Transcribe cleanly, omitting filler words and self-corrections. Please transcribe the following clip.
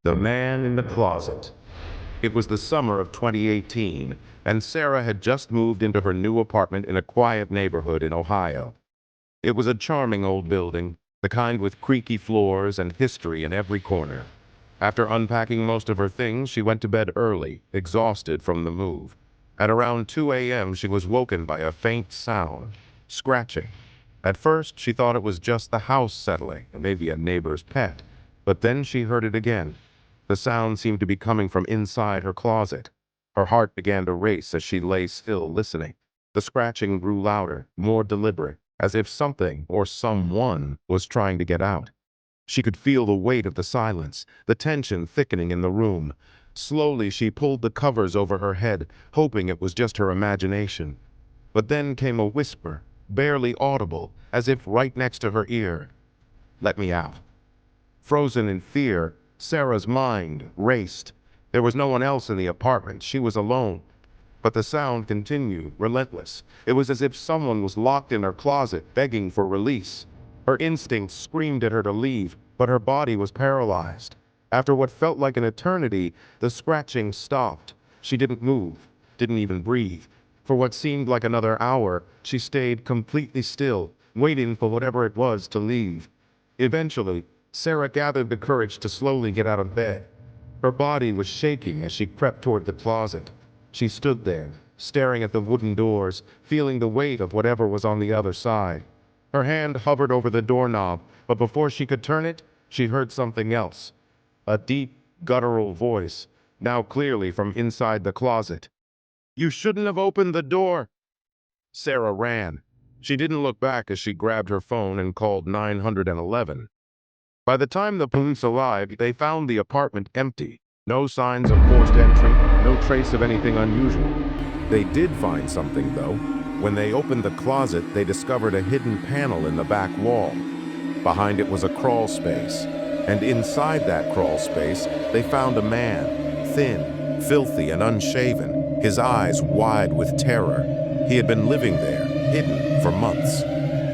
The Man in the Closet. It was the summer of 2018, and Sarah had just moved into her new apartment in a quiet neighborhood in Ohio. It was a charming old building, the kind with creaky floors and history in every corner. After unpacking most of her things, she went to bed early, exhausted from the move. At around 2 a.m., she was woken by a faint sound, scratching. At first, she thought it was just the house settling, maybe a neighbor's pet. But then she heard it again. The sound seemed to be coming from inside her closet. Her heart began to race as she lay still, listening. The scratching grew louder, more deliberate, as if something or someone was trying to get out. She could feel the weight of the silence, the tension thickening in the room. Slowly, she pulled the covers over her head, hoping it was just her imagination. But then came a whisper, barely audible, as if right next to her ear. "Let me out." Frozen in fear, Sarah's mind raced. There was no one else in the apartment. She was alone. But the sound continued, relentless. It was as if someone was locked in her closet, begging for release. Her instincts screamed at her to leave, but her body was paralyzed. After what felt like an eternity, the scratching stopped. She didn't move, didn't even breathe. For what seemed like another hour, she stayed completely still, waiting for whatever it was to leave. Eventually, Sarah gathered the courage to slowly get out of bed. Her body was shaking as she crept toward the closet. She stood there, staring at the wooden doors, feeling the weight of whatever was on the other side. Her hand hovered over the doorknob, but before she could turn it, she heard something else. A deep, guttural voice, now clearly from inside the closet. "You shouldn't have opened the door." Sarah ran. She didn't look back as she grabbed her phone and called 911. By the time the police arrived, they found the apartment empty. No signs of forced entry, no trace of anything unusual. They did find something, though. When they opened the closet, they discovered a hidden panel in the back wall. Behind it was a crawl space, and inside that crawl space, they found a man, thin, filthy, and unshaven, his eyes wide with terror. He had been living there, hidden, for months.